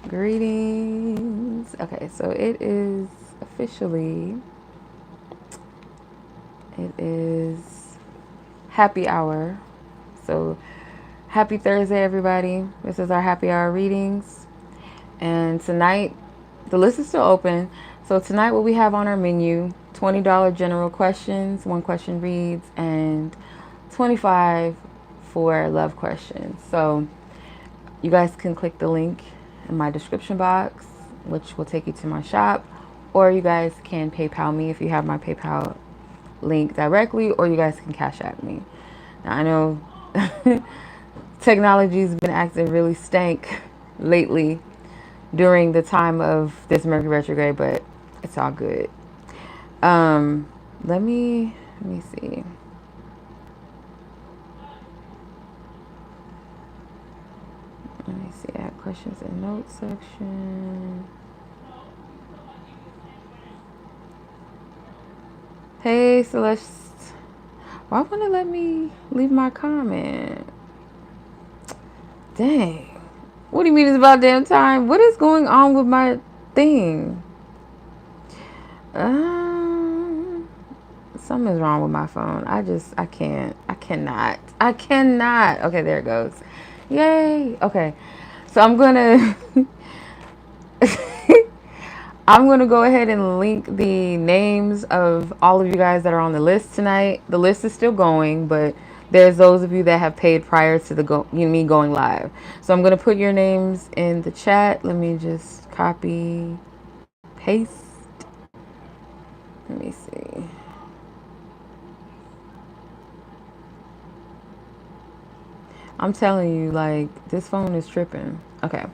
Greetings. Okay, so it is officially, it is happy hour. So happy Thursday, everybody. This is our happy hour readings. And tonight, the list is still open. So tonight what we have on our menu, $20 general questions, one question reads, and 25 for love questions. So you guys can click the link in my description box, which will take you to my shop, or you guys can PayPal me if you have my PayPal link directly, or you guys can Cash App me. Now I know technology's been acting really stank lately during the time of this Mercury retrograde, but it's all good. Let me see. Let me see. Add questions and notes section. Hey Celeste, why won't it let me leave my comment? Dang. What do you mean it's about damn time? What is going on with my thing? Something's wrong with my phone. I cannot. Okay, there it goes. Yay. Okay. So I'm gonna I'm gonna go ahead and link the names of all of you guys that are on the list tonight. The list is still going, but there's those of you that have paid prior to me going live. So I'm gonna put your names in the chat. Let me just copy, paste. Let me see. I'm telling you, like, this phone is tripping. Okay.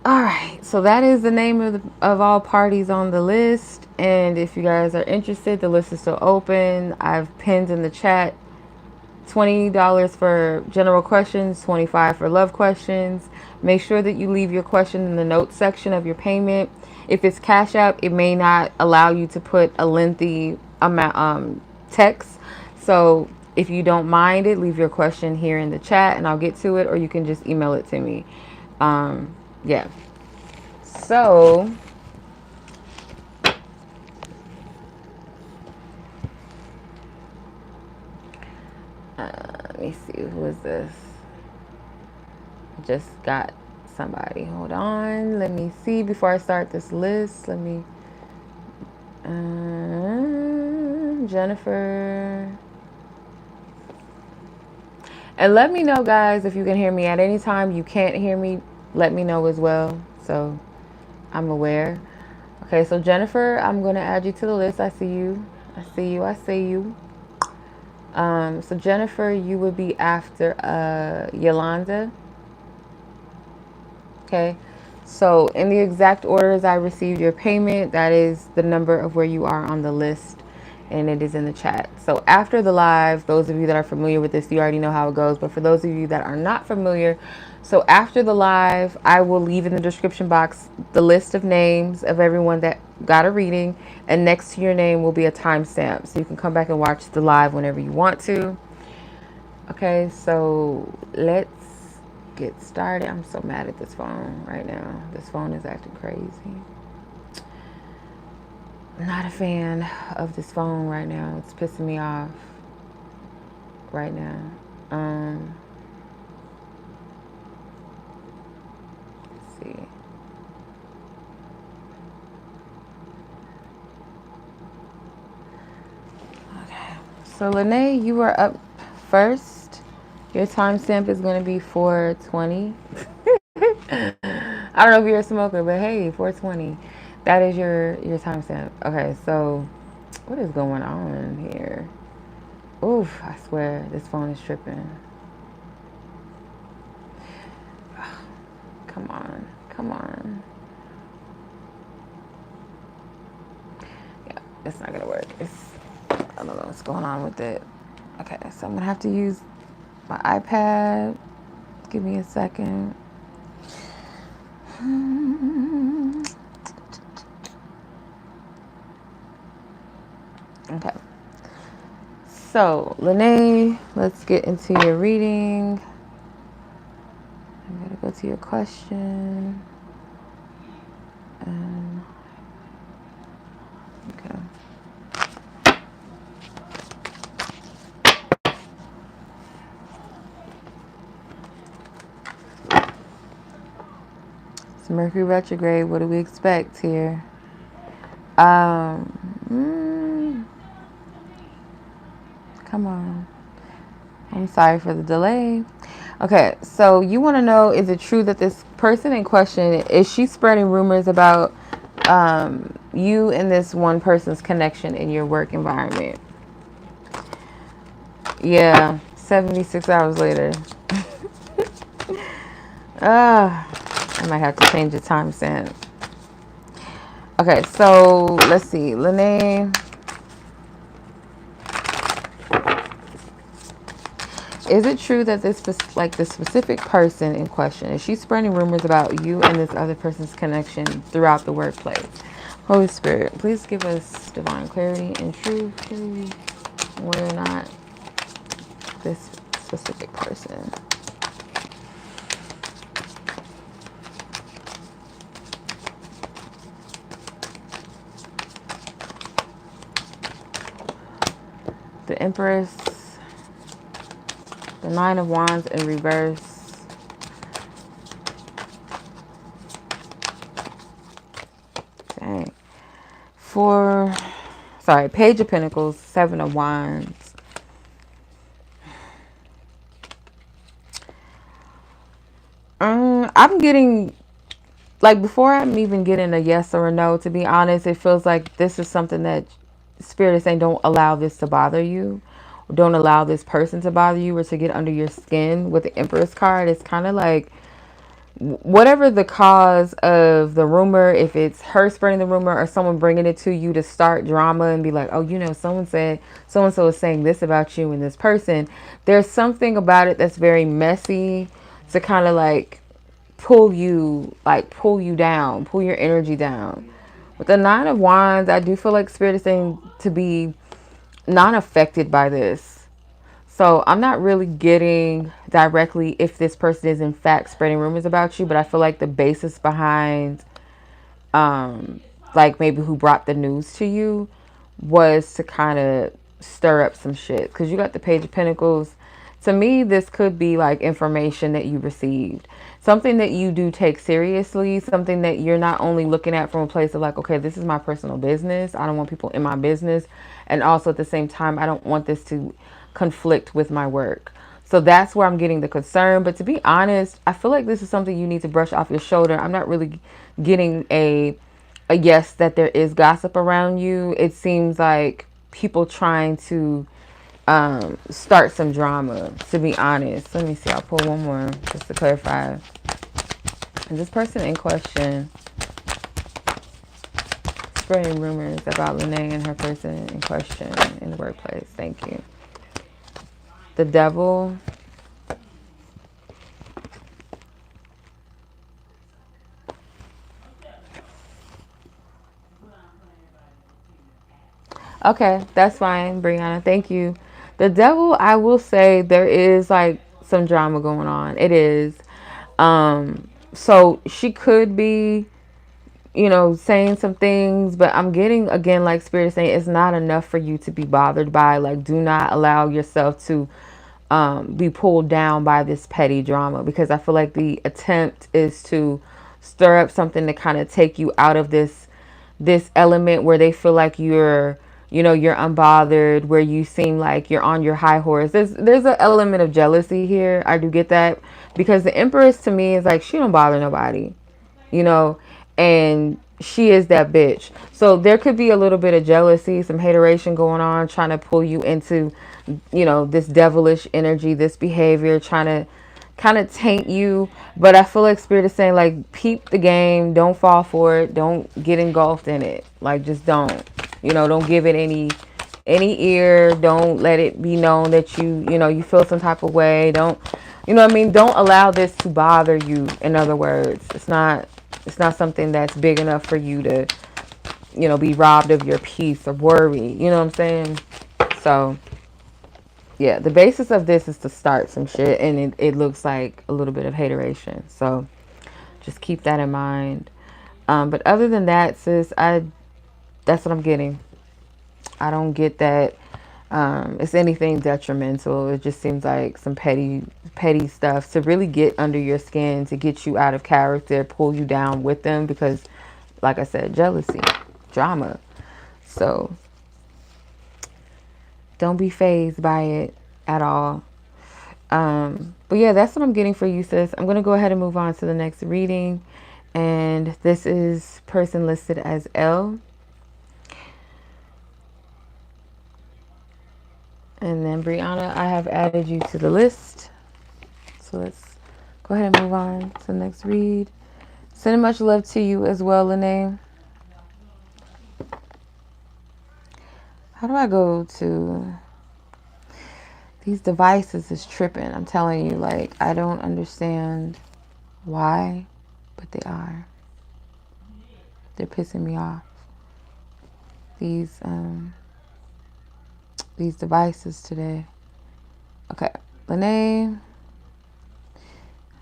All right. So that is the name of all parties on the list. And if you guys are interested, the list is still open. I've pinned in the chat $20 for general questions, 25 for love questions. Make sure that you leave your question in the notes section of your payment. If it's Cash App, it may not allow you to put a lengthy amount text. So if you don't mind it, leave your question here in the chat and I'll get to it, or you can just email it to me. Yeah. So let me see, who is this? Just got somebody. Hold on. Let me see before I start this list. Let me. Jennifer. And let me know, guys, if you can hear me at any time. You can't hear me, let me know as well, so I'm aware. Okay, so Jennifer, I'm going to add you to the list. I see you. I see you. I see you. So Jennifer, you would be after Yolanda. Okay. So in the exact order as I received your payment, that is the number of where you are on the list, and it is in the chat. So after the live, those of you that are familiar with this, you already know how it goes. But for those of you that are not familiar, so after the live, I will leave in the description box the list of names of everyone that got a reading, and next to your name will be a timestamp. So you can come back and watch the live whenever you want to. Okay, so let's get started. I'm so mad at this phone right now. This phone is acting crazy. I'm not a fan of this phone right now. It's pissing me off right now. Let's see. Okay. So Lanay, you are up first. Your timestamp is going to be 4:20. I don't know if you're a smoker, but hey, 4:20. That is your timestamp. Okay, so what is going on here? Oof, I swear this phone is tripping. Come on, come on. Yeah, it's not gonna work. I don't know what's going on with it. Okay, so I'm gonna have to use my iPad. Give me a second. Okay. So, Lanay, let's get into your reading. I'm gonna go go to your question. Okay. So Mercury retrograde, what do we expect here? Come on. I'm sorry for the delay. Okay, so you want to know, is it true that this person in question, is she spreading rumors about you and this one person's connection in your work environment? Yeah, 76 hours later. I might have to change the timestamp. Okay, so let's see. Lanay. Is it true that this specific person in question, is she spreading rumors about you and this other person's connection throughout the workplace? Holy Spirit, please give us divine clarity and truth, please, whether or not this specific person. The Empress, the Nine of Wands in reverse. Dang. Page of Pentacles, Seven of Wands. I'm getting, like, before I'm even getting a yes or a no, to be honest, it feels like this is something that Spirit is saying, don't allow this to bother you. Don't allow this person to bother you or to get under your skin. With the Empress card, it's kind of like, whatever the cause of the rumor, if it's her spreading the rumor or someone bringing it to you to start drama and be like, oh, you know, someone said so-and-so is saying this about you and this person, there's something about it that's very messy to kind of like pull you down, pull your energy down. With the Nine of Wands, I do feel like Spirit is saying to be not affected by this. So I'm not really getting directly if this person is in fact spreading rumors about you, but I feel like the basis behind like maybe who brought the news to you was to kind of stir up some shit. Because you got the Page of Pentacles. To me, this could be like information that you received. Something that you do take seriously. Something that you're not only looking at from a place of like, okay, this is my personal business. I don't want people in my business. And also at the same time, I don't want this to conflict with my work. So that's where I'm getting the concern. But to be honest, I feel like this is something you need to brush off your shoulder. I'm not really getting a yes that there is gossip around you. It seems like people trying to start some drama, to be honest. Let me see. I'll pull one more just to clarify. And this person in question spreading rumors about Lanay and her person in question in the workplace. Thank you. The Devil. Okay, that's fine, Brianna. Thank you. The Devil, I will say there is like some drama going on. It is. So she could be, you know, saying some things, but I'm getting, again, like Spirit is saying, it's not enough for you to be bothered by. Like, do not allow yourself to be pulled down by this petty drama, because I feel like the attempt is to stir up something to kind of take you out of this element where they feel like you're, you know, you're unbothered, where you seem like you're on your high horse. There's an element of jealousy here. I do get that, because the Empress to me is like, she don't bother nobody, you know, and she is that bitch. So there could be a little bit of jealousy, some hateration going on, trying to pull you into, you know, this devilish energy, this behavior, trying to kind of taint you. But I feel like Spirit is saying, like, peep the game, don't fall for it, don't get engulfed in it. Like, just don't, you know, don't give it any ear. Don't let it be known that you know, you feel some type of way. Don't, you know what I mean? Don't allow this to bother you. In other words, it's not something that's big enough for you to, you know, be robbed of your peace or worry. You know what I'm saying? So yeah, the basis of this is to start some shit, and it looks like a little bit of hateration. So just keep that in mind. But other than that, sis, that's what I'm getting. I don't get that it's anything detrimental. It just seems like some petty stuff to really get under your skin, to get you out of character, pull you down with them, because like I said, jealousy, drama. So don't be fazed by it at all. But yeah, that's what I'm getting for you, sis. I'm going to go ahead and move on to the next reading. And this is person listed as L. And then Brianna, I have added you to the list. So let's go ahead and move on to the next read. Sending much love to you as well, Lanay. How do I go to... These devices is tripping. I'm telling you, like, I don't understand why, but they are. They're pissing me off. These devices today. Okay, Lanay.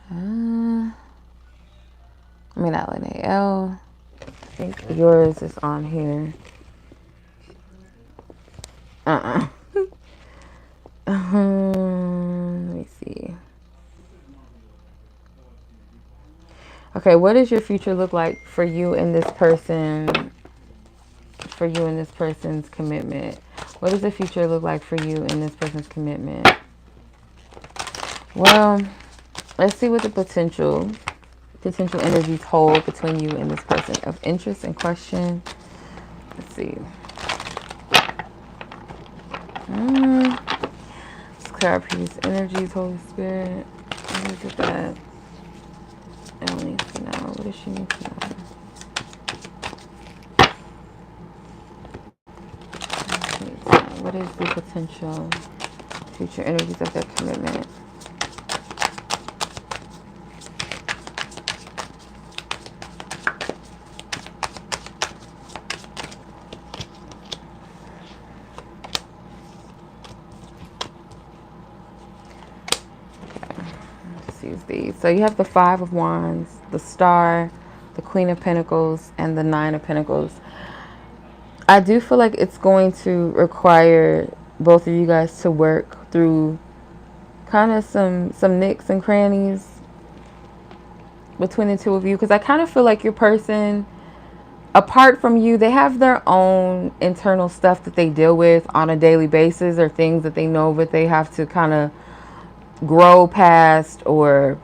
Not Lanay. L. I think yours is on here. Let me see. Okay, what does your future look like for you and this person? For you and this person's commitment. What does the future look like for you and this person's commitment? Well, let's see what the potential energies hold between you and this person of interest and question. Let's see. Let's clear up these energies, Holy Spirit. Look at that. Elle needs to know. What does she need to know? What is the potential future energies of their commitment? These. So you have the Five of Wands, the Star, the Queen of Pentacles, and the Nine of Pentacles. I do feel like it's going to require both of you guys to work through kind of some nicks and crannies between the two of you, because I kind of feel like your person, apart from you, they have their own internal stuff that they deal with on a daily basis, or things that they know that they have to kind of grow past, or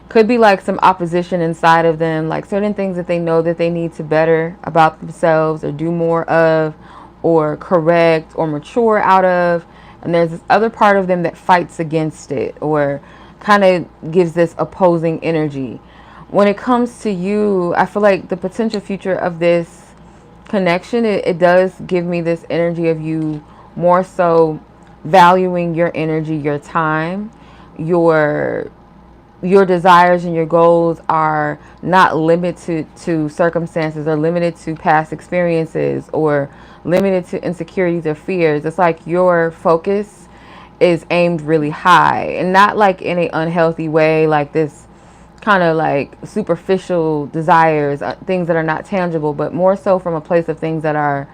could be like some opposition inside of them, like certain things that they know that they need to better about themselves, or do more of, or correct, or mature out of. And there's this other part of them that fights against it, or kind of gives this opposing energy. When it comes to you, I feel like the potential future of this connection, it does give me this energy of you more so valuing your energy, your time, your desires and your goals are not limited to circumstances, or limited to past experiences, or limited to insecurities or fears. It's like your focus is aimed really high, and not like in an unhealthy way, like this kind of like superficial desires, things that are not tangible, but more so from a place of things that are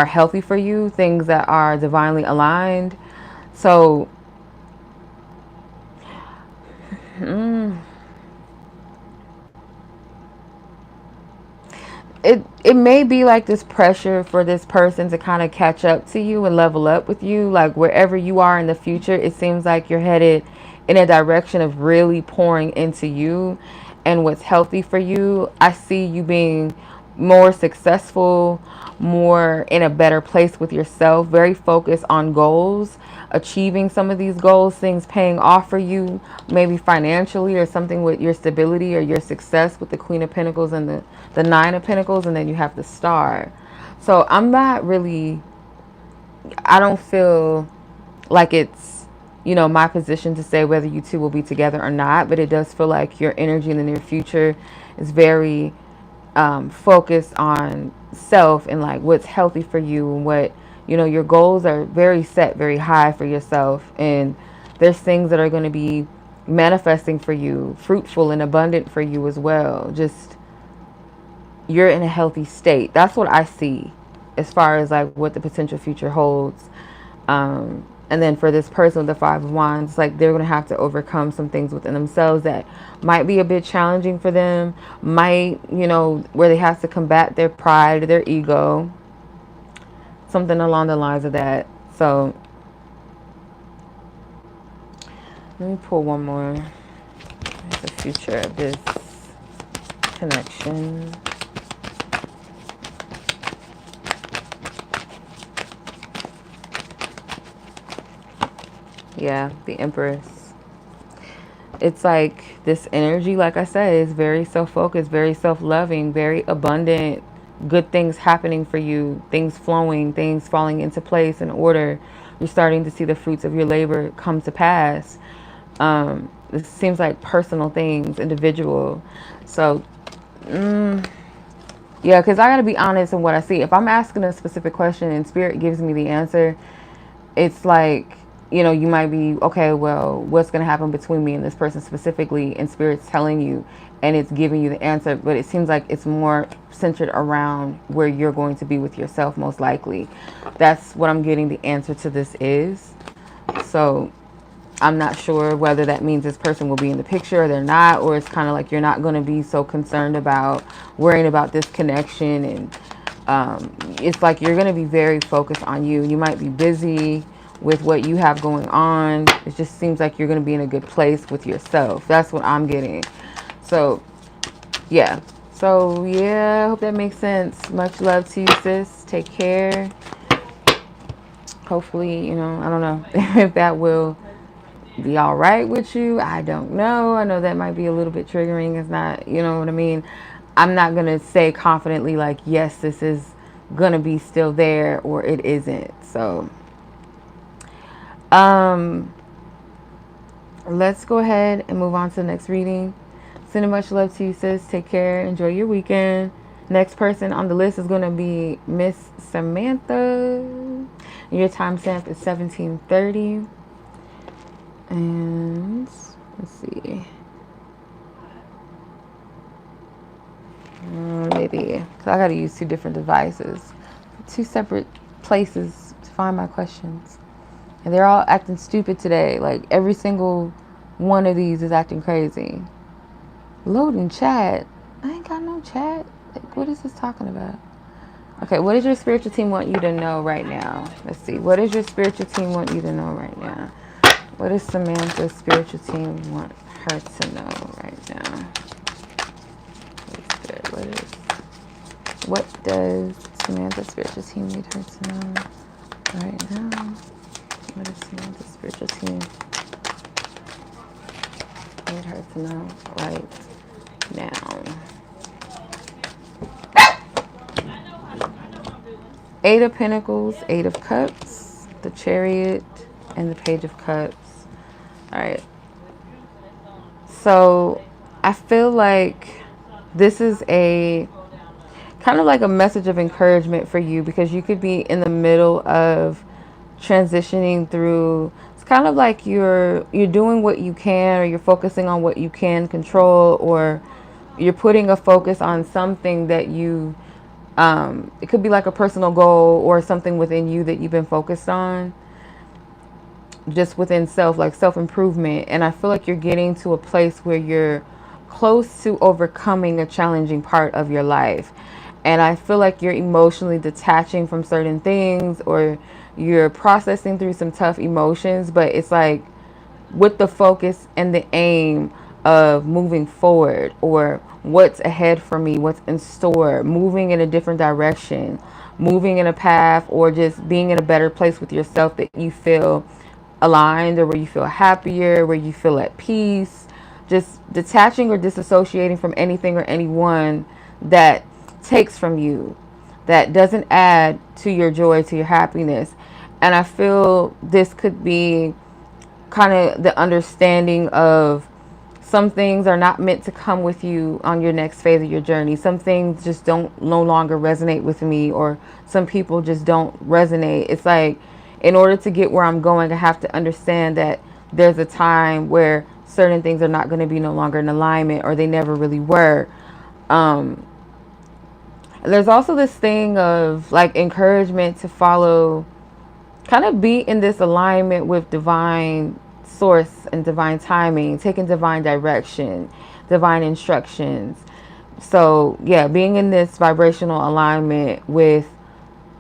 healthy for you, things that are divinely aligned. So it may be like this pressure for this person to kind of catch up to you and level up with you. Like wherever you are in the future, it seems like you're headed in a direction of really pouring into you and what's healthy for you. I see you being more successful, more in a better place with yourself, very focused on goals, achieving some of these goals, things paying off for you, maybe financially, or something with your stability or your success with the Queen of Pentacles and the Nine of Pentacles, and then you have the Star. So I'm not really, I don't feel like it's, my position to say whether you two will be together or not, but it does feel like your energy in the near future is very focused on self and like what's healthy for you and what You know, your goals are very set, very high for yourself, and there's things that are going to be manifesting for you, fruitful and abundant for you as well. Just you're in a healthy state. That's what I see as far as like what the potential future holds. And then for this person with the Five of Wands, like they're going to have to overcome some things within themselves that might be a bit challenging for them, might, you know, where they have to combat their pride, their ego, something along the lines of that. So let me pull one more. What's the future of this connection? Yeah, the Empress. It's like this energy, like I said, is very self-focused, very self-loving, very abundant, good things happening for you, things flowing, things falling into place and order. You're starting to see the fruits of your labor come to pass. It seems like personal things, individual. So, yeah, because I got to be honest in what I see. If I'm asking a specific question and Spirit gives me the answer, it's like, you know, you might be, okay, well, what's going to happen between me and this person specifically? And Spirit's telling you and it's giving you the answer. But it seems like it's more centered around where you're going to be with yourself, most likely. That's what I'm getting the answer to this is. So I'm not sure whether that means this person will be in the picture or they're not, or it's kind of like you're not going to be so concerned about worrying about this connection. And it's like you're going to be very focused on you. You might be busy with what you have going on. It just seems like you're going to be in a good place with yourself. That's what I'm getting. So, yeah. So, yeah, I hope that makes sense. Much love to you, sis. Take care. Hopefully, you know, I don't know if that will be all right with you. I don't know. I know that might be a little bit triggering. It's not, you know what I mean? I'm not going to say confidently like, yes, this is going to be still there or it isn't. So, let's go ahead and move on to the next reading. Sending much love to you, sis. Take care. Enjoy your weekend. Next person on the list is going to be Miss Samantha. Your timestamp is 1730. And let's see. Maybe, because I got to use two different devices, two separate places to find my questions. And they're all acting stupid today. Like every single one of these is acting crazy. Loading chat. I ain't got no chat. Like, what is this talking about? Okay, what does your spiritual team want you to know right now? Let's see. What does your spiritual team want you to know right now? What does Samantha's spiritual team want her to know right now? What does Samantha's spiritual team need her to know right now? What does Samantha's spiritual team need her to know right now? Eight of Pentacles, Eight of Cups, the Chariot, and the Page of Cups. All right. So I feel like this is a kind of like a message of encouragement for you, because you could be in the middle of transitioning through. It's kind of like you're doing what you can, or you're focusing on what you can control, or you're putting a focus on something that you it could be like a personal goal or something within you that you've been focused on, just within self, like self-improvement. And I feel like you're getting to a place where you're close to overcoming a challenging part of your life. And I feel like you're emotionally detaching from certain things, or you're processing through some tough emotions, but it's like with the focus and the aim of moving forward, or what's ahead for me, what's in store, moving in a different direction, moving in a path, or just being in a better place with yourself that you feel aligned, or where you feel happier, where you feel at peace. Just detaching or disassociating from anything or anyone that takes from you, that doesn't add to your joy, to your happiness. And I feel this could be kind of the understanding of some things are not meant to come with you on your next phase of your journey. Some things just don't no longer resonate with me, or some people just don't resonate. It's like, in order to get where I'm going, I have to understand that there's a time where certain things are not going to be no longer in alignment, or they never really were. Um, there's also this thing of like encouragement to follow, kind of be in this alignment with divine source and divine timing, taking divine direction, divine instructions. So yeah, being in this vibrational alignment with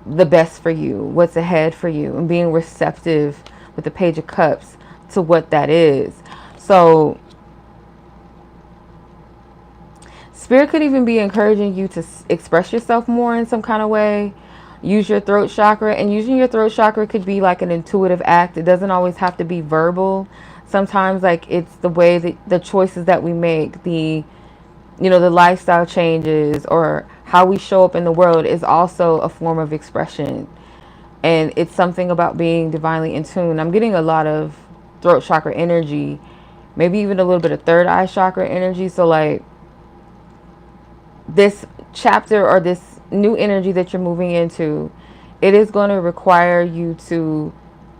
the best for you, what's ahead for you, and being receptive with the Page of Cups to what that is. So Spirit could even be encouraging you to express yourself more in some kind of way. Use your throat chakra, and using your throat chakra could be like an intuitive act. It doesn't always have to be verbal. Sometimes like it's the way that the choices that we make, the the lifestyle changes, or how we show up in the world is also a form of expression. And it's something about being divinely in tune. I'm getting a lot of throat chakra energy, maybe even a little bit of third eye chakra energy. So like this chapter, or this new energy that you're moving into, it is going to require you to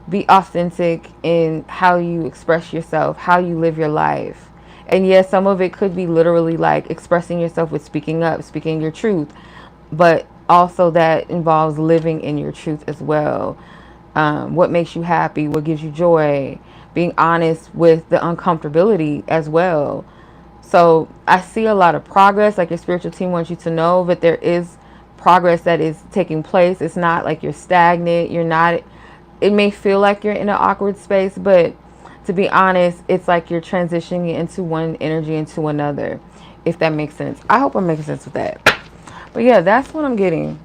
be authentic in how you express yourself, how you live your life. And yes, some of it could be literally like expressing yourself with speaking up, speaking your truth, but also that involves living in your truth as well. What makes you happy, what gives you joy, being honest with the uncomfortability as well. So I see a lot of progress. Like, your spiritual team wants you to know that there is progress that is taking place. It's not like you're stagnant. You're not, it may feel like you're in an awkward space, but to be honest, it's like you're transitioning into one energy into another, if that makes sense. I hope I'm making sense with that. But yeah, that's what I'm getting.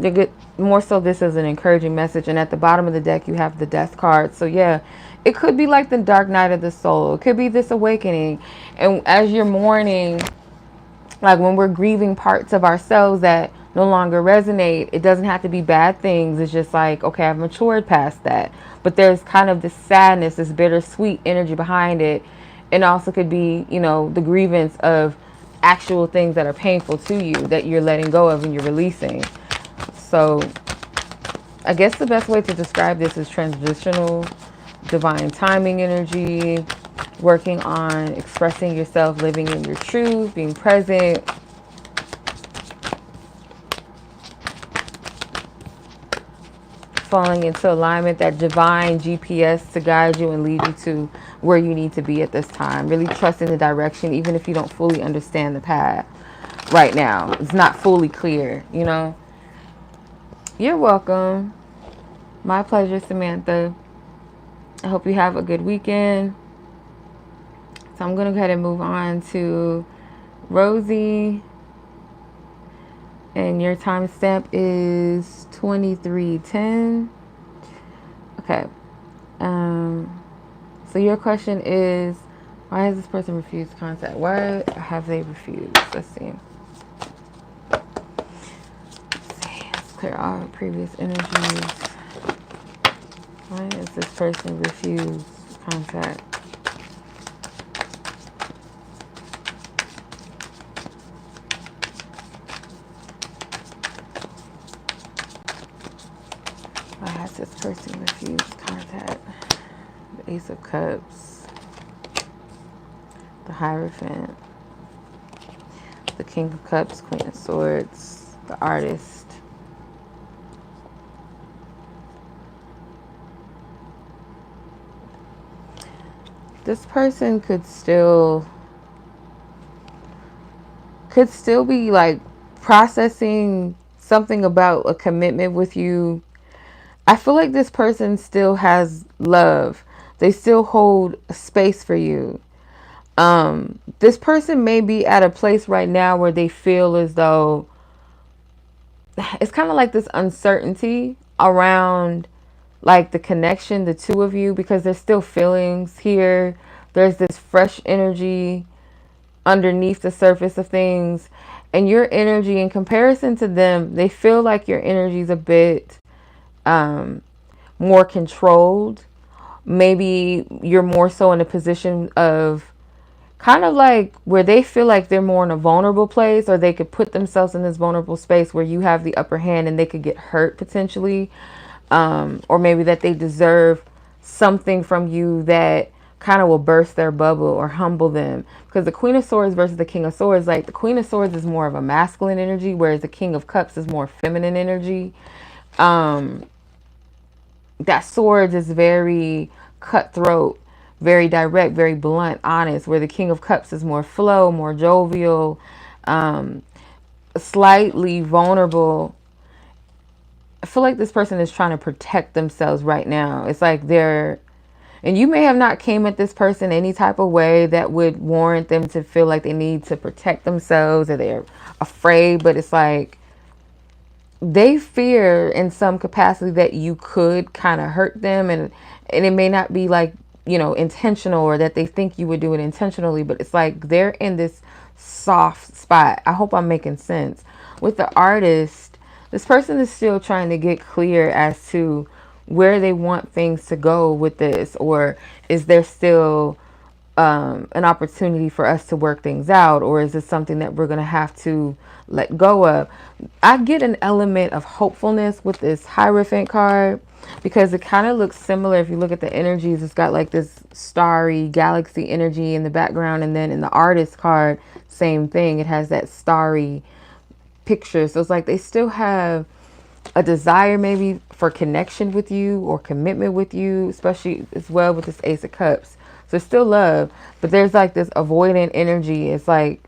You get more so this is an encouraging message. And at the bottom of the deck, you have the Death card. So yeah, it could be like the dark night of the soul. It could be this awakening. And as you're mourning, like when we're grieving parts of ourselves that no longer resonate, it doesn't have to be bad things. It's just like, okay, I've matured past that. But there's kind of this sadness, this bittersweet energy behind it. And also could be, the grievance of actual things that are painful to you that you're letting go of and you're releasing. So I guess the best way to describe this is transitional, divine timing energy, working on expressing yourself, living in your truth, being present. Falling into alignment, that divine GPS to guide you and lead you to where you need to be at this time. Really trusting the direction, even if you don't fully understand the path right now. It's not fully clear, You're welcome. My pleasure, Samantha. I hope you have a good weekend. So I'm going to go ahead and move on to Rosie. And your timestamp is 23:10. Okay. So your question is, why has this person refused contact? Why have they refused? Let's see. Let's clear all previous energies. Why has this person refused contact? Why has this person refused contact? The Ace of Cups, the Hierophant, the King of Cups, Queen of Swords, the Artist. This person could still be like processing something about a commitment with you. I feel like this person still has love. They still hold a space for you. This person may be at a place right now where they feel as though it's kind of like this uncertainty around like the connection, the two of you, because there's still feelings here. There's this fresh energy underneath the surface of things. And your energy, in comparison to them, they feel like your energy is a bit more controlled. Maybe you're more so in a position of kind of like where they feel like they're more in a vulnerable place, or they could put themselves in this vulnerable space where you have the upper hand and they could get hurt potentially. Or maybe that they deserve something from you that kind of will burst their bubble or humble them. Because the Queen of Swords versus the King of Swords, like the Queen of Swords is more of a masculine energy, whereas the King of Cups is more feminine energy. Um, that Swords is very cutthroat, very direct, very blunt, honest, where the King of Cups is more flow, more jovial, um, slightly vulnerable. I feel like this person is trying to protect themselves right now. It's like they're, and you may have not came at this person any type of way that would warrant them to feel like they need to protect themselves or they're afraid, but it's like they fear in some capacity that you could kind of hurt them, and it may not be like, you know, intentional, or that they think you would do it intentionally, but it's like they're in this soft spot. I hope I'm making sense. With the artist, this person is still trying to get clear as to where they want things to go with this, or is there still an opportunity for us to work things out, or is this something that we're going to have to let go of? I get an element of hopefulness with this Hierophant card, because it kind of looks similar. If you look at the energies, it's got like this starry galaxy energy in the background, and then in the artist card, same thing, it has that starry picture. So it's like they still have a desire maybe for connection with you or commitment with you, especially as well with this Ace of Cups. So it's still love, but there's like this avoidant energy. It's like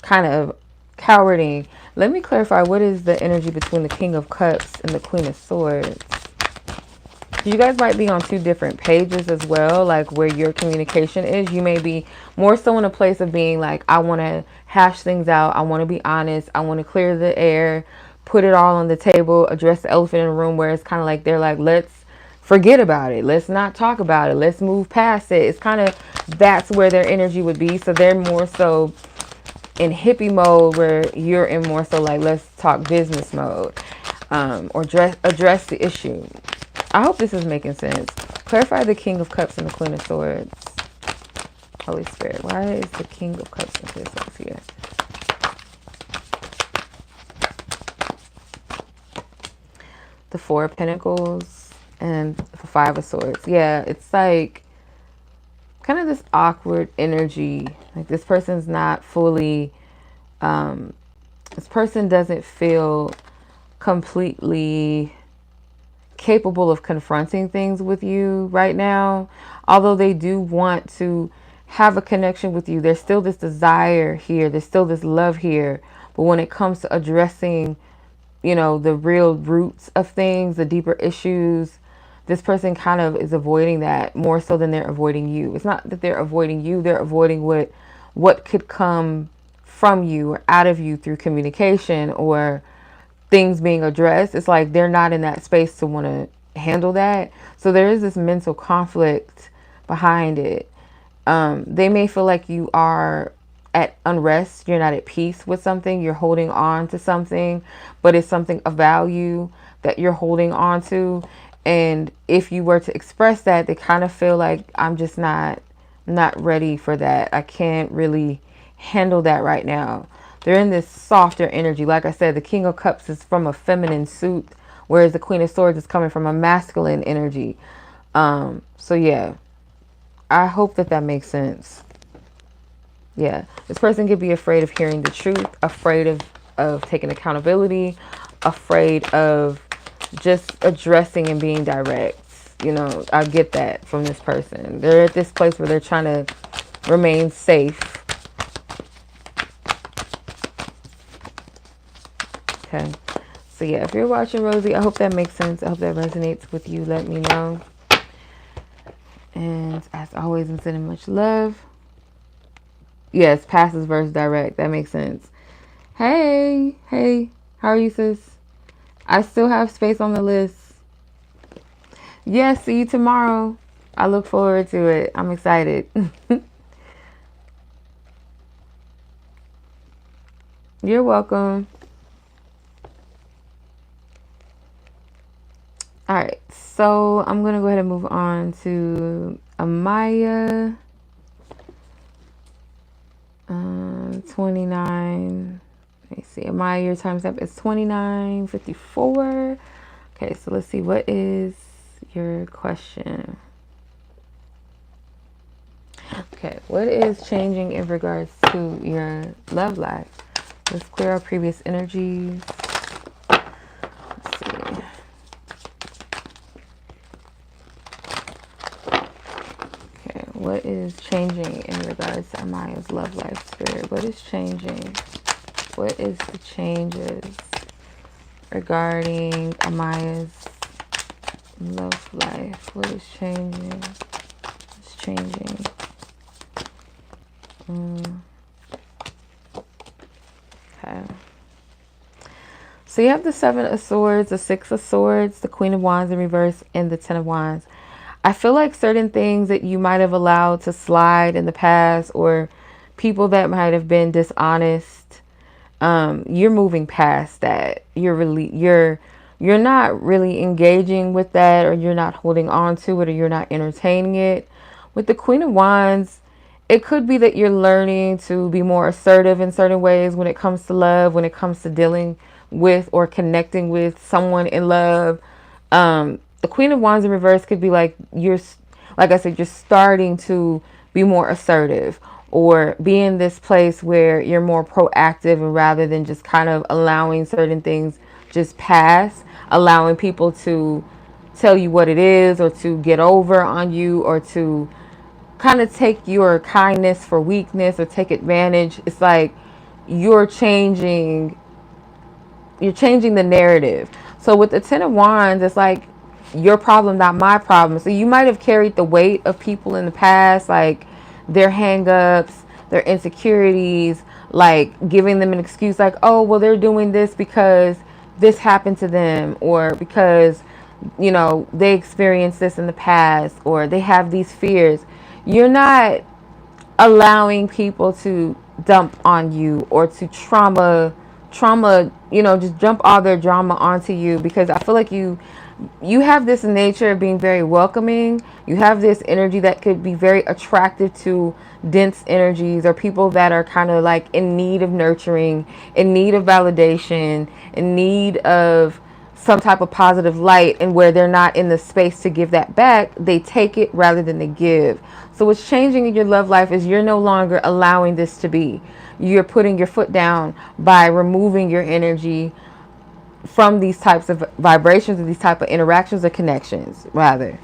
kind of cowarding. Let me clarify, what is the energy between the King of Cups and the Queen of Swords? You guys might be on two different pages as well, like where your communication is. You may be more so in a place of being like, I want to hash things out. I want to be honest. I want to clear the air, put it all on the table, address the elephant in the room, where it's kind of like they're like, let's forget about it. Let's not talk about it. Let's move past it. It's kind of, that's where their energy would be. So they're more so in hippie mode, where you're in more so like, let's talk business mode, or address the issue. I hope this is making sense. Clarify the King of Cups and the Queen of Swords. Holy Spirit, why is the King of Cups and Queen of Swords here? The Four of Pentacles and the Five of Swords. Yeah, it's like kind of this awkward energy. Like this person's not fully, this person doesn't feel completely capable of confronting things with you right now. Although they do want to have a connection with you, there's still this desire here, there's still this love here. But when it comes to addressing, you know, the real roots of things, the deeper issues, this person kind of is avoiding that more so than they're avoiding you. It's not that they're avoiding you, they're avoiding what could come from you or out of you through communication or things being addressed. It's like they're not in that space to want to handle that. So there is this mental conflict behind it. They may feel like you are at unrest, you're not at peace with something, you're holding on to something, but it's something of value that you're holding on to. And if you were to express that, they kind of feel like, I'm just not ready for that. I can't really handle that right now. They're in this softer energy. Like I said, the King of Cups is from a feminine suit, whereas the Queen of Swords is coming from a masculine energy. So yeah, I hope that makes sense. Yeah, this person could be afraid of hearing the truth, afraid of taking accountability, afraid of just addressing and being direct. You know, I get that from this person. They're at this place where they're trying to remain safe. Okay, so yeah, if you're watching, Rosie, I hope that makes sense. I hope that resonates with you. Let me know. And as always, I'm sending much love. Yes, passive versus direct. That makes sense. Hey, how are you, sis? I still have space on the list. Yes, see you tomorrow. I look forward to it. I'm excited. You're welcome. All right, so I'm going to go ahead and move on to Amaya. 29. Let me see. Amaya, your time step is 29:54. Okay, so let's see. What is your question? Okay, what is changing in regards to your love life? Let's clear our previous energies. Let's see. Okay, what is changing in regards to Amaya's love life, spirit? What is changing? What is the changes regarding Amaya's love life? What is changing? What's changing? Okay. So you have the 7 of Swords, the 6 of Swords, the Queen of Wands in reverse, and the 10 of Wands. I feel like certain things that you might have allowed to slide in the past, or people that might have been dishonest, you're moving past that. You're not really engaging with that, or you're not holding on to it, or you're not entertaining it. With the Queen of Wands, it could be that you're learning to be more assertive in certain ways when it comes to love, when it comes to dealing with or connecting with someone in love. The Queen of Wands in reverse could be like like I said, you're starting to be more assertive, or be in this place where you're more proactive, and rather than just kind of allowing certain things just pass, allowing people to tell you what it is, or to get over on you, or to kind of take your kindness for weakness, or take advantage. It's like you're changing the narrative. So with the 10 of Wands, it's like your problem, not my problem. So you might have carried the weight of people in the past, like their hang-ups, their insecurities, like giving them an excuse like, oh, well, they're doing this because this happened to them, or because, you know, they experienced this in the past, or they have these fears. You're not allowing people to dump on you, or to trauma, you know, just dump all their drama onto you, because I feel like you have this nature of being very welcoming. You have this energy that could be very attractive to dense energies, or people that are kind of like in need of nurturing, in need of validation, in need of some type of positive light, and where they're not in the space to give that back, they take it rather than they give. So what's changing in your love life is you're no longer allowing this to be. You're putting your foot down by removing your energy from these types of vibrations, or these type of interactions or connections, rather.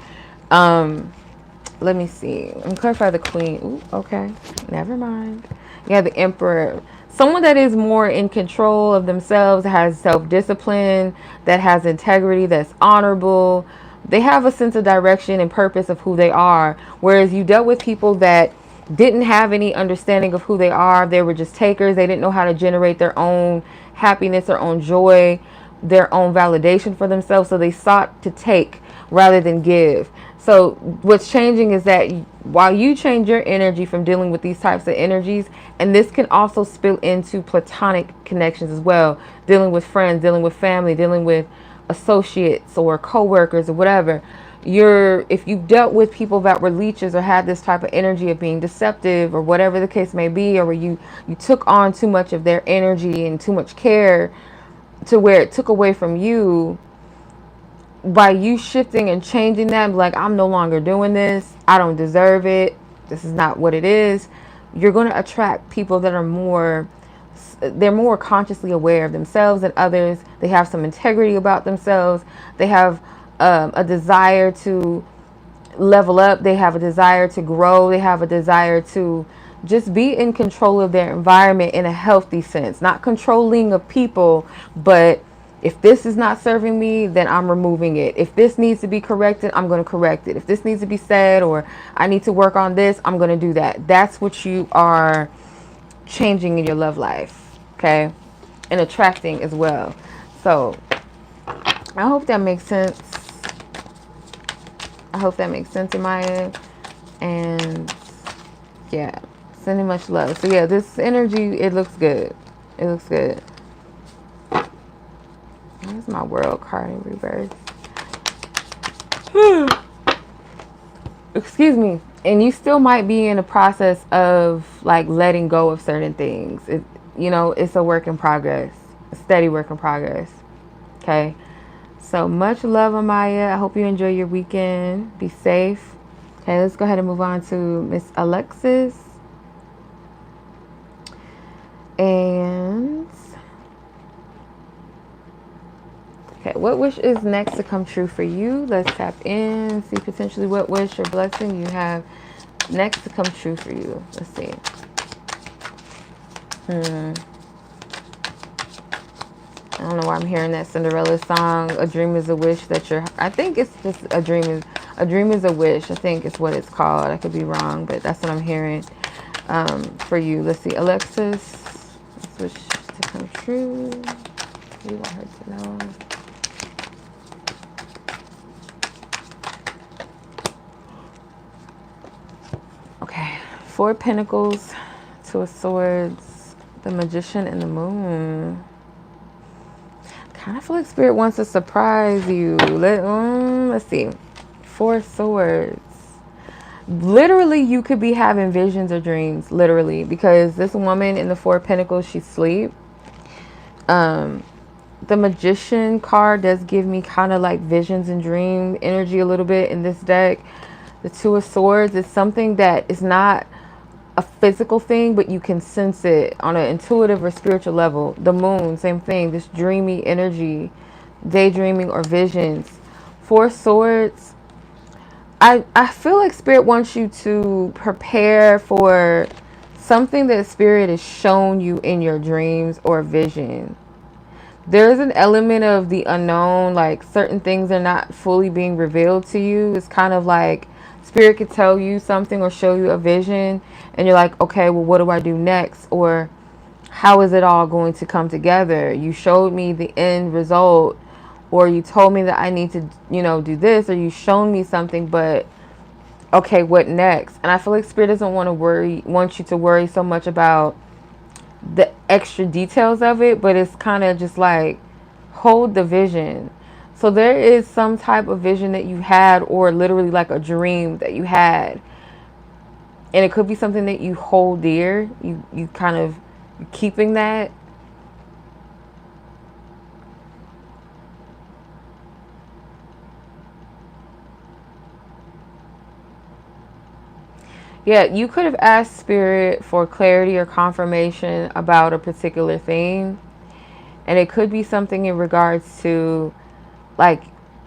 Let me see. Let me clarify the Queen. Ooh, okay, never mind. Yeah, the Emperor. Someone that is more in control of themselves, has self-discipline, that has integrity, that's honorable. They have a sense of direction and purpose of who they are. Whereas you dealt with people that didn't have any understanding of who they are. They were just takers. They didn't know how to generate their own happiness, their own joy, their own validation for themselves. So they sought to take rather than give. So what's changing is that while you change your energy from dealing with these types of energies, and this can also spill into platonic connections as well, dealing with friends, dealing with family, dealing with associates or co-workers or whatever. If you've dealt with people that were leeches, or had this type of energy of being deceptive, or whatever the case may be, or where you took on too much of their energy and too much care to where it took away from you, by you shifting and changing that, like, I'm no longer doing this, I don't deserve it, this is not what it is, you're going to attract people that are they're more consciously aware of themselves than others. They have some integrity about themselves. They have a desire to level up. They have a desire to grow. They have a desire to just be in control of their environment in a healthy sense, not controlling of people, but if this is not serving me, then I'm removing it. If this needs to be corrected, I'm going to correct it. If this needs to be said, or I need to work on this, I'm going to do that. That's what you are changing in your love life, okay? And attracting as well. So I hope that makes sense. I hope that makes sense, Amaya. And yeah, sending much love. So yeah, this energy, it looks good. It looks good. Where's my World card in reverse? Excuse me. And you still might be in a process of like letting go of certain things. It's a work in progress, a steady work in progress. Okay. So much love, Amaya. I hope you enjoy your weekend. Be safe. Okay, let's go ahead and move on to Miss Alexis. And okay, what wish is next to come true for you? Let's tap in, see potentially what wish or blessing you have next to come true for you. Let's see. I don't know why I'm hearing that Cinderella song. A dream is a wish that you're. I think it's just a dream is a wish. I think it's what it's called. I could be wrong, but that's what I'm hearing for you. Let's see, Alexis. This wish to come true. You want her to know. Okay, 4 of Pentacles, 2 of Swords, the Magician, and the Moon. Kind of feel like Spirit wants to surprise you. Let's see. 4 of Swords. Literally, you could be having visions or dreams. Literally, because this woman in the 4 of Pentacles, she's asleep. The Magician card does give me kind of like visions and dream energy a little bit in this deck. The 2 of Swords is something that is not a physical thing, but you can sense it on an intuitive or spiritual level. The Moon, same thing, this dreamy energy, daydreaming or visions. 4 Swords, I feel like Spirit wants you to prepare for something that Spirit has shown you in your dreams or vision. There's an element of the unknown, like certain things are not fully being revealed to you. It's kind of like Spirit could tell you something or show you a vision and you're like, okay, well, what do I do next? Or how is it all going to come together? You showed me the end result, or you told me that I need to, do this, or you shown me something, but okay, what next? And I feel like Spirit doesn't want you to worry so much about the extra details of it, but it's kind of just like hold the vision. So there is some type of vision that you had, or literally like a dream that you had, and it could be something that you hold dear. You kind of keeping that. Yeah, you could have asked Spirit for clarity or confirmation about a particular thing. And it could be something in regards to like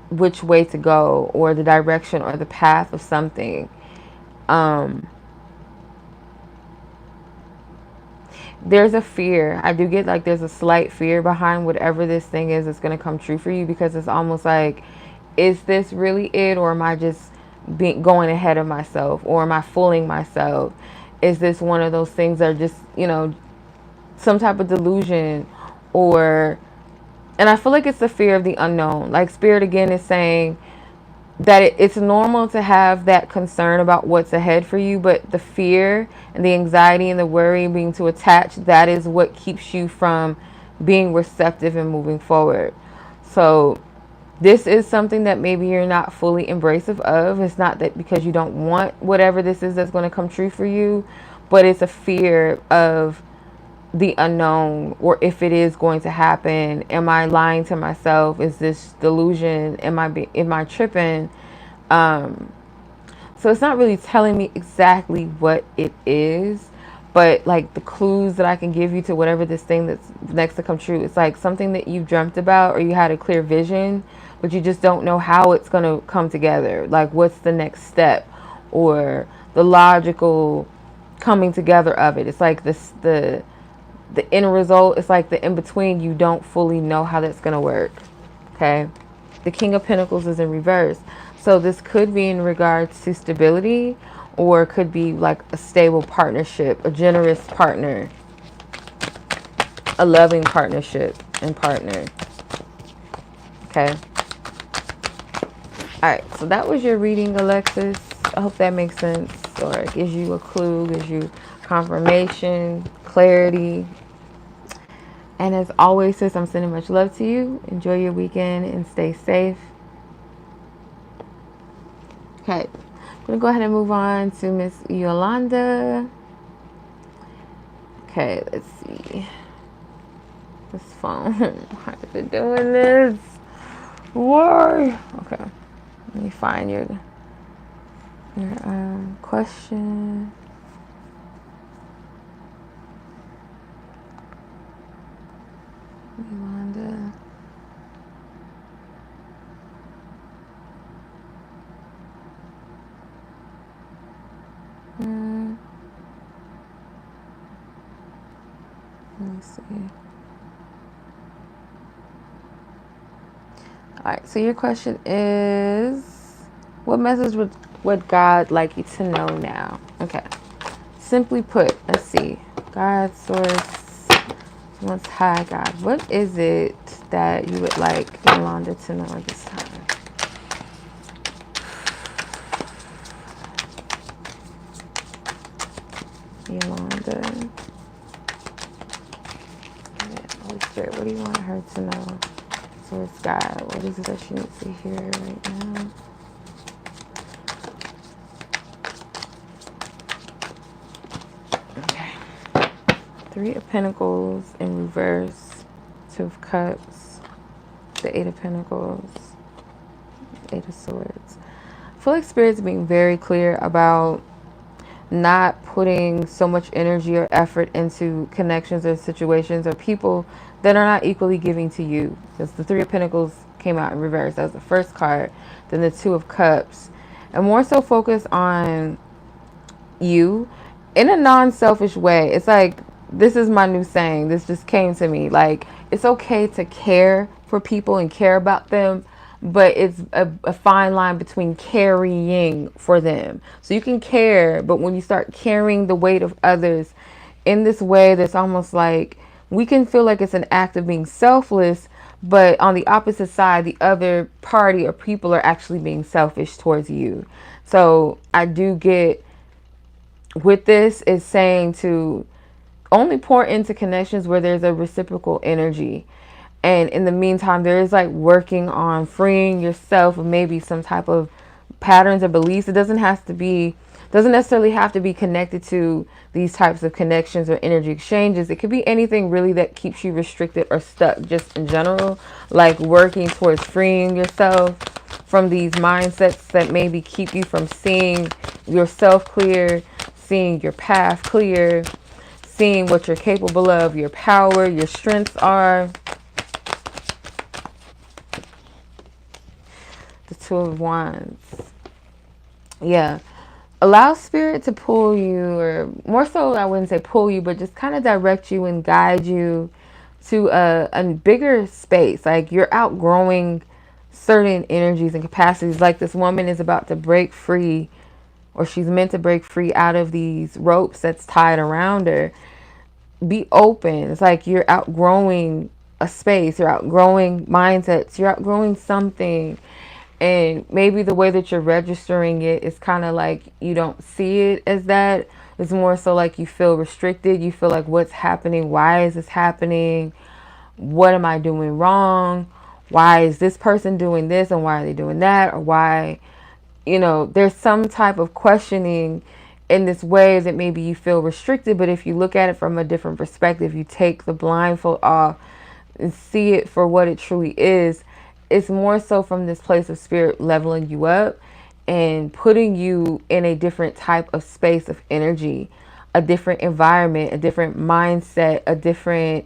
which way to go, or the direction or the path of something. There's a fear. I do get like there's a slight fear behind whatever this thing is that's going to come true for you, because it's almost like, is this really it, or am I just going ahead of myself, or am I fooling myself? Is this one of those things that are just, some type of delusion? And I feel like it's the fear of the unknown. Like Spirit again is saying that it's normal to have that concern about what's ahead for you, but the fear and the anxiety and the worry being too attached, that is what keeps you from being receptive and moving forward. So this is something that maybe you're not fully embracive of. It's not that because you don't want whatever this is that's going to come true for you, but it's a fear of the unknown, or if it is going to happen, am I lying to myself? Is this delusion? Am I tripping? So it's not really telling me exactly what it is, but like the clues that I can give you to whatever this thing that's next to come true, it's like something that you dreamt about, or you had a clear vision, but you just don't know how it's going to come together. Like what's the next step, or the logical coming together of it. It's like the end result, it's like the in-between, you don't fully know how that's going to work. Okay. The King of Pentacles is in reverse. So this could be in regards to stability, or it could be like a stable partnership, a generous partner, a loving partnership and partner. Okay. All right. So that was your reading, Alexis. I hope that makes sense, or it gives you a clue, gives you confirmation, clarity. And as always, sis, I'm sending much love to you. Enjoy your weekend and stay safe. Okay. going to go ahead and move on to Miss Yolanda. Okay, let's see. This phone. Why is it doing this? Why? Okay. Let me find your question. Yolanda. Let me see. All right, so your question is, what message would God like you to know now? Okay. Simply put, let's see. God, source, most high God. What is it that you would like Yolanda to know at this time? Yolanda. Holy Spirit, what do you want her to know? Source God, what is it that she needs to hear right now? Okay. 3 of Pentacles in reverse, 2 of Cups, the 8 of Pentacles, 8 of Swords. I feel like Spirit's being very clear about not putting so much energy or effort into connections or situations or people that are not equally giving to you. Because the 3 of Pentacles came out in reverse. That was the first card. Then the 2 of Cups. And more so focus on you in a non-selfish way. It's like, this is my new saying. This just came to me. Like, it's okay to care for people and care about them, but it's a fine line between caring for them. So you can care, but when you start carrying the weight of others in this way that's almost like, we can feel like it's an act of being selfless, but on the opposite side, the other party or people are actually being selfish towards you. So I do get with this is saying to only pour into connections where there's a reciprocal energy. And in the meantime, there is like working on freeing yourself of maybe some type of patterns or beliefs. It doesn't necessarily have to be connected to these types of connections or energy exchanges. It could be anything really that keeps you restricted or stuck just in general, like working towards freeing yourself from these mindsets that maybe keep you from seeing yourself clear, seeing your path clear, seeing what you're capable of, your power, your strengths are. The 2 of Wands. Yeah. Allow Spirit to pull you, or more so, I wouldn't say pull you, but just kind of direct you and guide you to a bigger space. Like you're outgrowing certain energies and capacities. Like this woman is about to break free, or she's meant to break free out of these ropes that's tied around her. Be open. It's like you're outgrowing a space, you're outgrowing mindsets, you're outgrowing something. And maybe the way that you're registering it is kind of like you don't see it as that. It's more so like you feel restricted. You feel like, what's happening? Why is this happening? What am I doing wrong? Why is this person doing this and why are they doing that? Or why, there's some type of questioning in this way that maybe you feel restricted. But if you look at it from a different perspective, you take the blindfold off and see it for what it truly is. It's more so from this place of Spirit leveling you up and putting you in a different type of space of energy, a different environment, a different mindset, a different,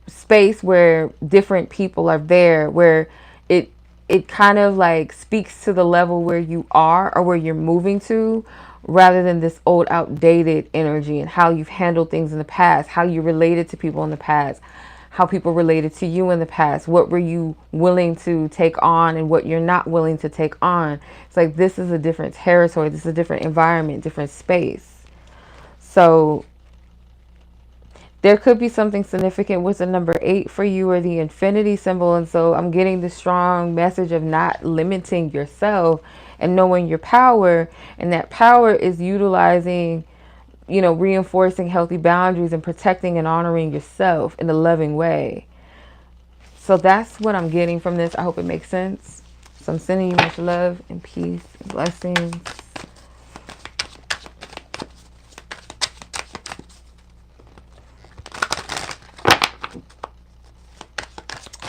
space where different people are there, where it kind of like speaks to the level where you are or where you're moving to, rather than this old outdated energy and how you've handled things in the past, how you related to people in the past, how people related to you in the past, what were you willing to take on and what you're not willing to take on. It's like, this is a different territory, this is a different environment, different space. So there could be something significant with the number 8 for you, or the infinity symbol. And so I'm getting the strong message of not limiting yourself and knowing your power. And that power is utilizing, reinforcing healthy boundaries and protecting and honoring yourself in a loving way. So that's what I'm getting from this. I hope it makes sense. So I'm sending you much love and peace and blessings.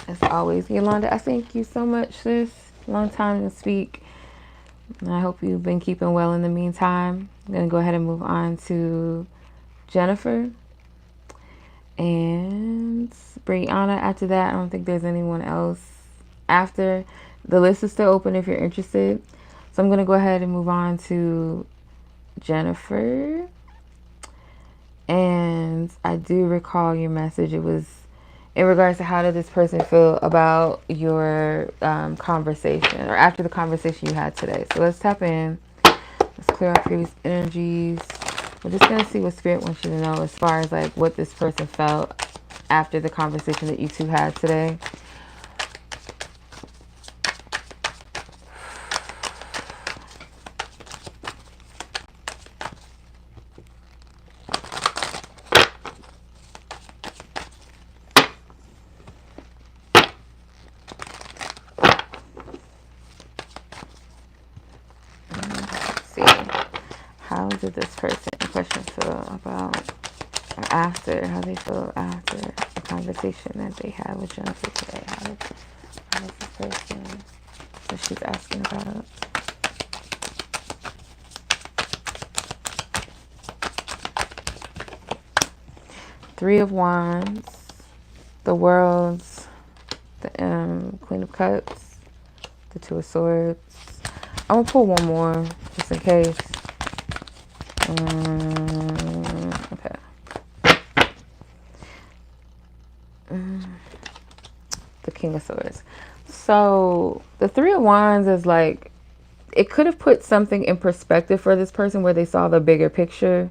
As always, Yolanda, I thank you so much, sis. Long time to speak. And I hope you've been keeping well in the meantime. I'm going to go ahead and move on to Jennifer and Brianna. After that, I don't think there's anyone else after. The list is still open if you're interested. So I'm going to go ahead and move on to Jennifer. And I do recall your message. It was in regards to how did this person feel about your conversation or after the conversation you had today. So let's tap in. Let's clear out previous energies. We're just going to see what Spirit wants you to know as far as like what this person felt after the conversation that you two had today. How did this person in question feel about after, how they feel after the conversation that they had with Jennifer today? How does this person, so she's asking about. Three of Wands, the Worlds, the Queen of Cups, the Two of Swords. I'm going to pull one more just in case. Okay. The King of Swords. So the Three of Wands is like, it could have put something in perspective for this person where they saw the bigger picture.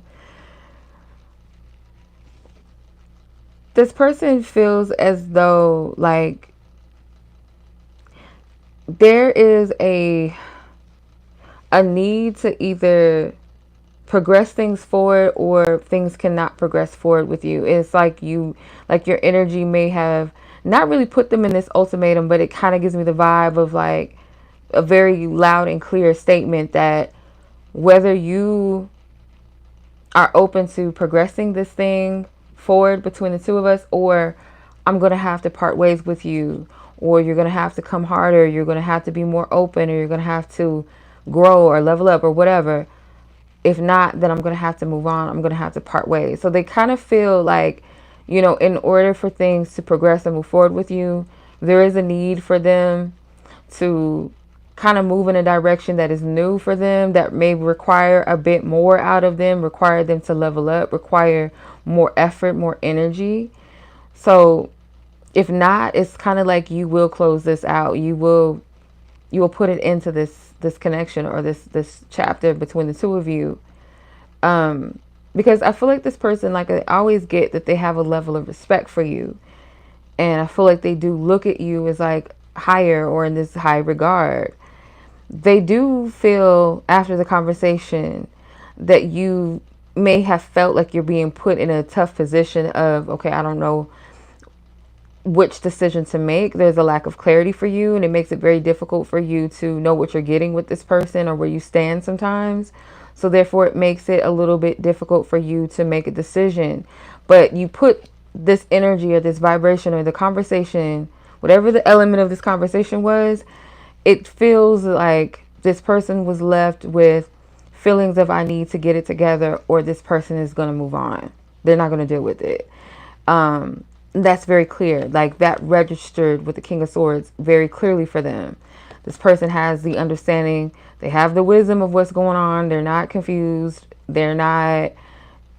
This person feels as though like there is a need to either progress things forward or things cannot progress forward with you. It's like your energy may have not really put them in this ultimatum, but it kind of gives me the vibe of like a very loud and clear statement that whether you are open to progressing this thing forward between the two of us, or I'm going to have to part ways with you, or you're going to have to come harder, you're going to have to be more open, or you're going to have to grow or level up or whatever. If not, then I'm going to have to move on. I'm going to have to part ways. So they kind of feel like, you know, in order for things to progress and move forward with you, there is a need for them to kind of move in a direction that is new for them, that may require a bit more out of them, require them to level up, require more effort, more energy. So if not, it's kind of like you will close this out. You will put it into this connection or this chapter between the two of you. Because I feel like this person, like I always get that they have a level of respect for you. And I feel like they do look at you as like higher or in this high regard. They do feel after the conversation that you may have felt like you're being put in a tough position of, okay, I don't know which decision to make. There's a lack of clarity for you, and it makes it very difficult for you to know what you're getting with this person or where you stand sometimes. So therefore it makes it a little bit difficult for you to make a decision. But you put this energy or this vibration or the conversation, whatever the element of this conversation was, it feels like this person was left with feelings of I need to get it together, or this person is going to move on. They're not going to deal with it. That's very clear. Like that registered with the King of Swords very clearly for them. This person has the understanding. They have the wisdom of what's going on. They're not confused. They're not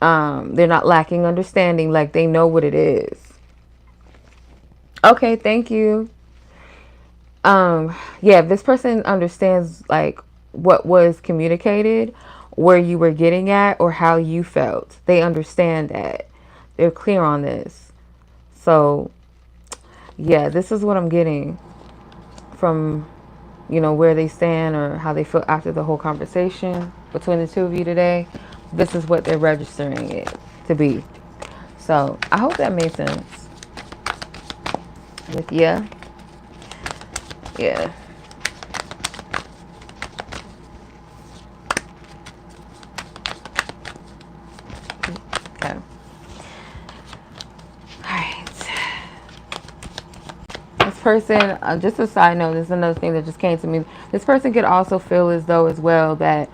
lacking understanding. Like they know what it is. Okay, thank you. Yeah, this person understands like what was communicated, where you were getting at, or how you felt. They understand that. They're clear on this. So yeah, this is what I'm getting from, you know, where they stand or how they feel after the whole conversation between the two of you today. This is what they're registering it to be. So I hope that made sense. With yeah. person, just a side note, this is another thing that just came to me. This person could also feel as though as well that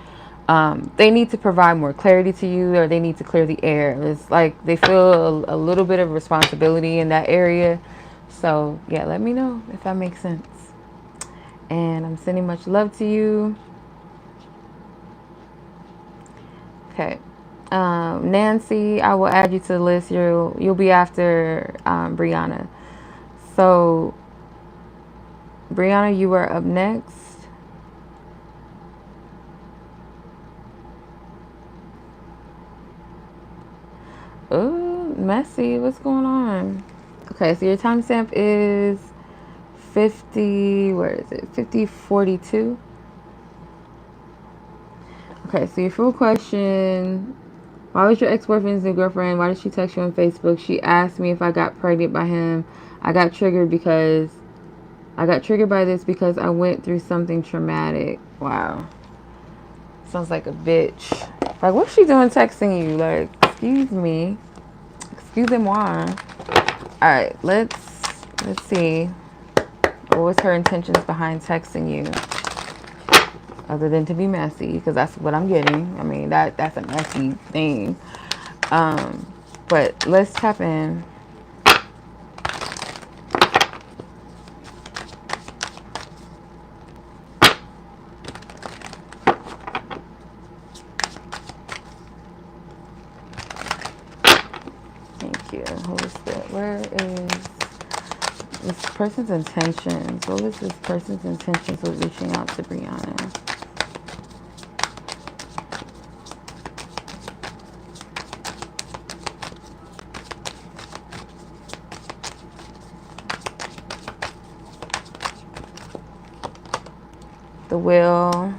they need to provide more clarity to you, or they need to clear the air. It's like they feel a little bit of responsibility in that area. So yeah, let me know if that makes sense. And I'm sending much love to you. Okay. Nancy, I will add you to the list. You'll be after Brianna. So Brianna, you are up next. Oh, messy. What's going on? Okay, so your timestamp is 50, where is it? 5042. Okay, so your full question: why was your ex-boyfriend's new girlfriend? Why did she text you on Facebook? She asked me if I got pregnant by him. I got triggered by this because I went through something traumatic. Wow. Sounds like a bitch. Like, what's she doing texting you? Like, excuse me. Excusez-moi. Alright, let's see. What was her intentions behind texting you? Other than to be messy, because that's what I'm getting. I mean, that's a messy thing. But let's tap in. Thank you. Holy Spirit. Where is this person's intentions? What was this person's intentions with reaching out to Brianna? The Wheel,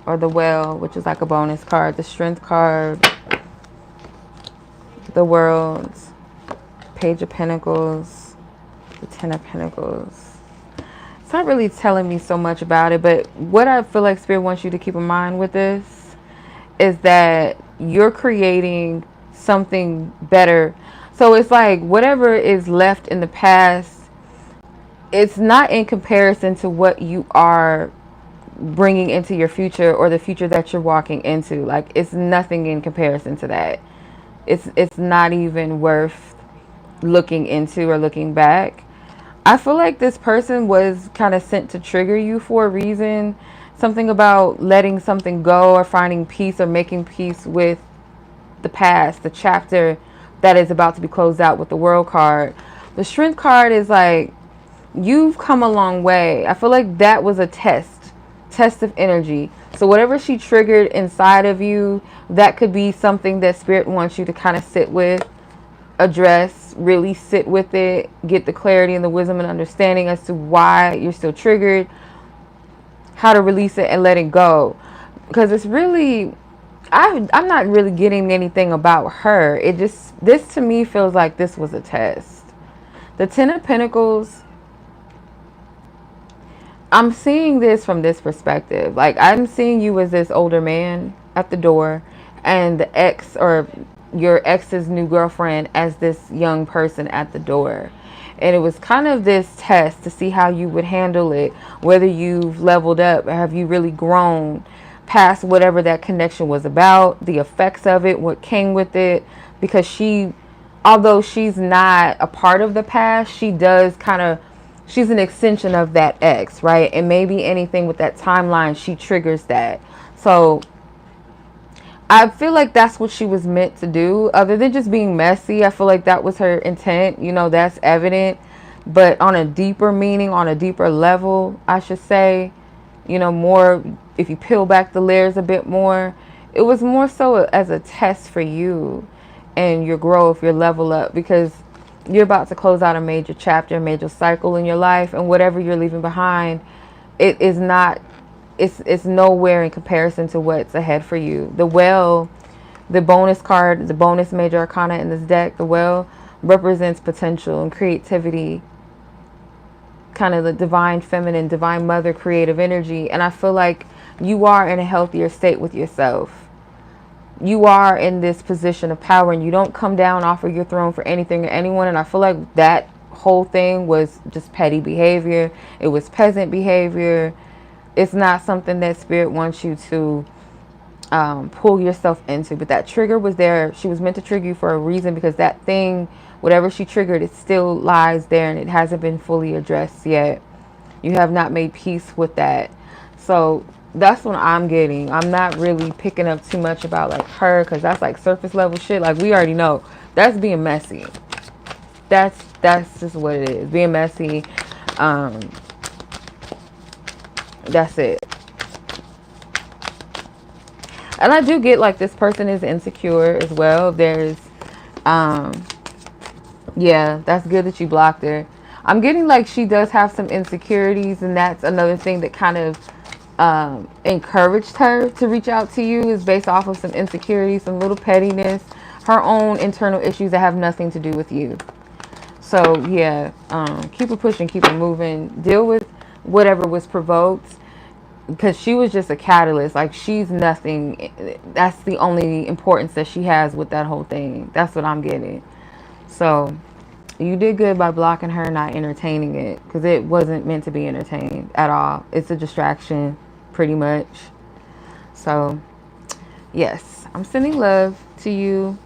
or the Well, which is like a bonus card. The Strength card. The World. Page of Pentacles. The Ten of Pentacles. It's not really telling me so much about it, but what I feel like Spirit wants you to keep in mind with this is that you're creating something better. So it's like whatever is left in the past, it's not in comparison to what you are bringing into your future, or the future that you're walking into. Like, it's nothing in comparison to that. It's not even worth looking into or looking back. I feel like this person was kind of sent to trigger you for a reason. Something about letting something go, or finding peace, or making peace with the past, the chapter that is about to be closed out with the World card. The Strength card is like, you've come a long way. I feel like that was a test of energy. So whatever she triggered inside of you, that could be something that Spirit wants you to kind of sit with, address, really sit with it, get the clarity and the wisdom and understanding as to why you're still triggered, how to release it and let it go. Because it's really, I'm not really getting anything about her. It just, this to me feels like this was a test. The Ten of Pentacles, I'm seeing this from this perspective. Like, I'm seeing you as this older man at the door, and the ex, or your ex's new girlfriend, as this young person at the door. And it was kind of this test to see how you would handle it, whether you've leveled up, or have you really grown past whatever that connection was about, the effects of it, what came with it. Because she, although she's not a part of the past, she does kind of, she's an extension of that ex, right? And maybe anything with that timeline, she triggers that. So I feel like that's what she was meant to do. Other than just being messy, I feel like that was her intent. You know, that's evident. But on a deeper meaning, on a deeper level, I should say, you know, more, if you peel back the layers a bit more, it was more so as a test for you and your growth, your level up. Because you're about to close out a major chapter, a major cycle in your life, and whatever you're leaving behind, it is not, it's nowhere in comparison to what's ahead for you. The Well, the bonus card, the bonus major arcana in this deck, the Well represents potential and creativity, kind of the divine feminine, divine mother, creative energy. And I feel like you are in a healthier state with yourself. You are in this position of power, and you don't come down off of your throne for anything or anyone. And I feel like that whole thing was just petty behavior. It was peasant behavior. It's not something that spirit wants you to pull yourself into. But that trigger was there. She was meant to trigger you for a reason, because that thing, whatever she triggered, it still lies there and it hasn't been fully addressed yet. You have not made peace with that. So that's what I'm getting. I'm not really picking up too much about like her, because that's like surface level shit. Like we already know that's being messy. That's just what it is. Being messy. That's it. And I do get like this person is insecure as well. There's yeah, that's good that you blocked her. I'm getting like she does have some insecurities, and that's another thing that kind of encouraged her to reach out to you, is based off of some insecurities, some little pettiness, her own internal issues that have nothing to do with you. So yeah, keep it pushing, keep it moving, deal with whatever was provoked, because she was just a catalyst. Like she's nothing. That's the only importance that she has with that whole thing. That's what I'm getting. So you did good by blocking her, not entertaining it, because it wasn't meant to be entertained at all. It's a distraction, pretty much. So yes, I'm sending love to you,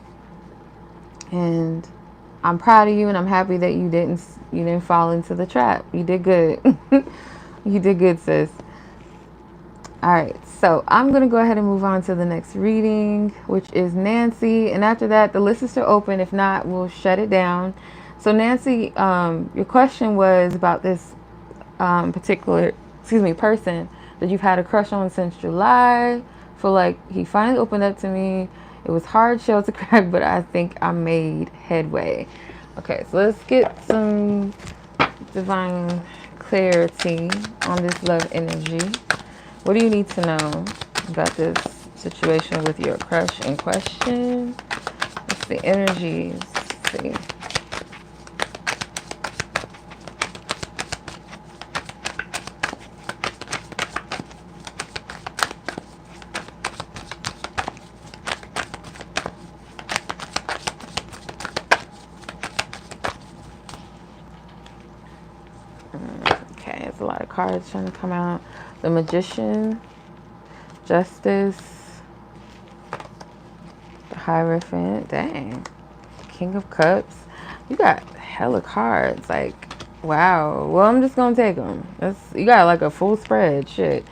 and I'm proud of you, and I'm happy that you didn't fall into the trap. You did good. You did good, sis. All right, so I'm going to go ahead and move on to the next reading, which is Nancy. And after that, the list is still open. If not, we'll shut it down. So Nancy, your question was about this particular, person that you've had a crush on since July. Feel like he finally opened up to me. It was hard shell to crack, but I think I made headway. Okay, so let's get some divine clarity on this love energy. What do you need to know about this situation with your crush in question? What's the energies? Let's see. Okay, there's a lot of cards trying to come out. The Magician, Justice, the Hierophant, dang, King of Cups. You got hella cards, like, wow. Well, I'm just gonna take them. You got like a full spread, shit.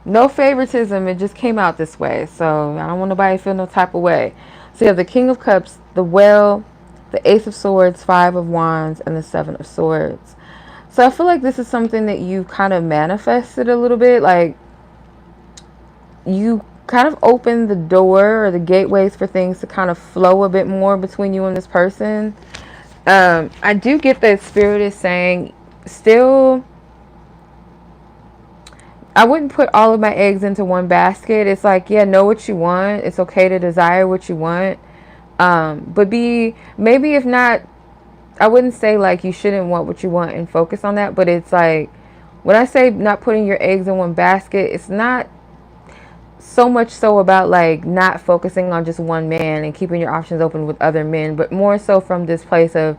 No favoritism, it just came out this way, so I don't want nobody to feel no type of way. So you have the King of Cups, the Well, the Ace of Swords, Five of Wands, and the Seven of Swords. So I feel like this is something that you kind of manifested a little bit. Like you kind of opened the door or the gateways for things to kind of flow a bit more between you and this person. I do get that Spirit is saying still, I wouldn't put all of my eggs into one basket. It's like, yeah, know what you want. It's okay to desire what you want. But maybe if not, I wouldn't say like you shouldn't want what you want and focus on that, but it's like when I say not putting your eggs in one basket, it's not so much so about like not focusing on just one man and keeping your options open with other men, but more so from this place of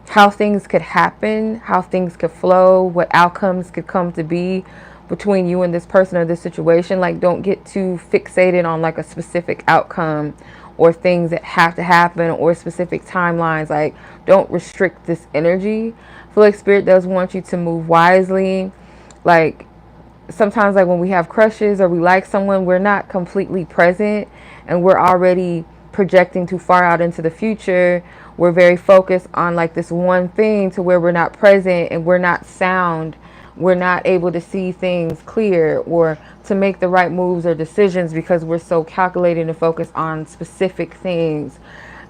how things could happen, how things could flow, what outcomes could come to be between you and this person or this situation. Like don't get too fixated on like a specific outcome or things that have to happen or specific timelines. Like don't restrict this energy. I feel like Spirit does want you to move wisely. Like sometimes like when we have crushes or we like someone, we're not completely present and we're already projecting too far out into the future. We're very focused on like this one thing to where we're not present and we're not sound. We're not able to see things clear or to make the right moves or decisions because we're so calculated and focused on specific things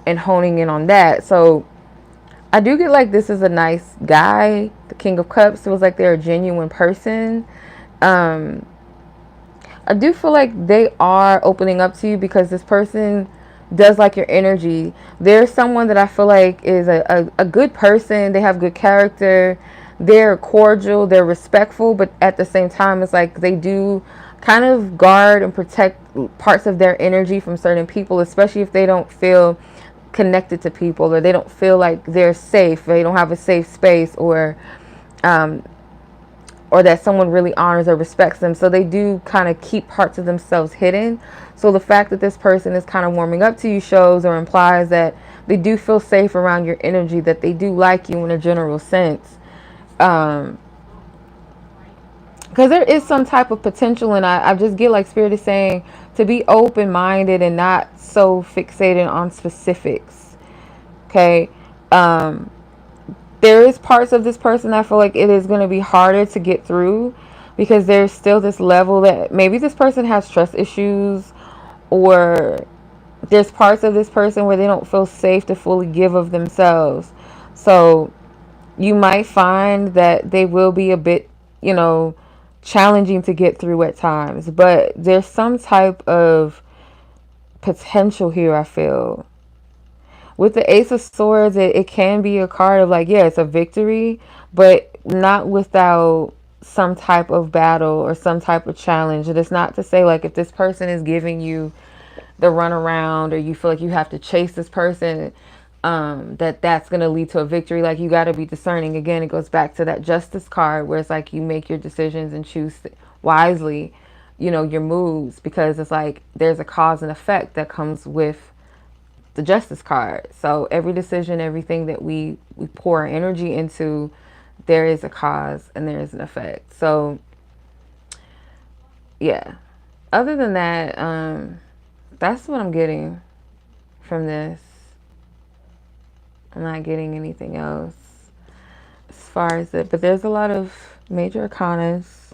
and honing in on that. So I do get like this is a nice guy. The King of Cups feels like they're a genuine person. I do feel like they are opening up to you because this person does like your energy. There's someone that I feel like is a good person. They have good character. They're cordial, they're respectful, but at the same time, it's like they do kind of guard and protect parts of their energy from certain people, especially if they don't feel connected to people, or they don't feel like they're safe, they don't have a safe space, um, or that someone really honors or respects them. So they do kind of keep parts of themselves hidden. So the fact that this person is kind of warming up to you shows or implies that they do feel safe around your energy, that they do like you in a general sense. Because there is some type of potential, and I just get like Spirit is saying to be open-minded and not so fixated on specifics. Okay. There is parts of this person I feel like it is going to be harder to get through, because there's still this level that maybe this person has trust issues, or there's parts of this person where they don't feel safe to fully give of themselves. So you might find that they will be a bit, challenging to get through at times, but there's some type of potential here, I feel. With the Ace of Swords, it can be a card of like, yeah, it's a victory, but not without some type of battle or some type of challenge. And it's not to say like if this person is giving you the runaround, or you feel like you have to chase this person, that's going to lead to a victory. Like, you got to be discerning. Again, it goes back to that Justice card, where it's like you make your decisions and choose wisely, your moves, because it's like there's a cause and effect that comes with the Justice card. So every decision, everything that we pour our energy into, there is a cause and there is an effect. So yeah, other than that, that's what I'm getting from this. I'm not getting anything else as far as it, but there's a lot of major arcanas.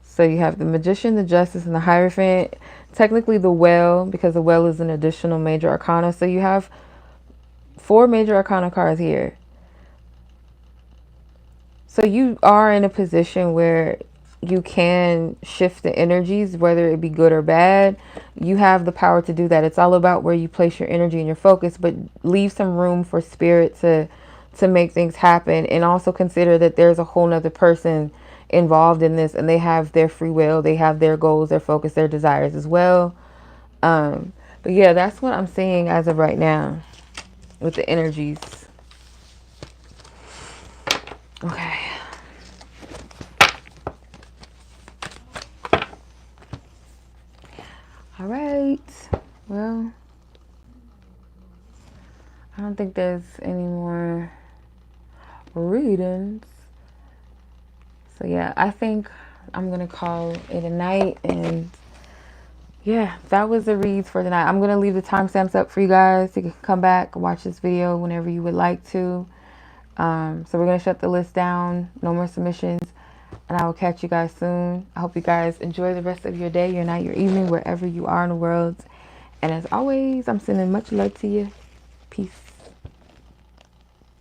So you have the Magician, the Justice, and the Hierophant. Technically the Well, because the Well is an additional major arcana. So you have 4 major arcana cards here. So you are in a position where you can shift the energies, whether it be good or bad. You have the power to do that. It's all about where you place your energy and your focus, but leave some room for Spirit to make things happen. And also consider that there's a whole nother person involved in this, and they have their free will, they have their goals, their focus, their desires as well. But yeah, that's what I'm seeing as of right now with the energies. Okay. All right. Well, I don't think there's any more readings. So yeah, I think I'm going to call it a night. And yeah, that was the reads for tonight. I'm going to leave the timestamps up for you guys. You can come back and watch this video whenever you would like to. So we're going to shut the list down. No more submissions. And I will catch you guys soon. I hope you guys enjoy the rest of your day, your night, your evening, wherever you are in the world. And as always, I'm sending much love to you. Peace.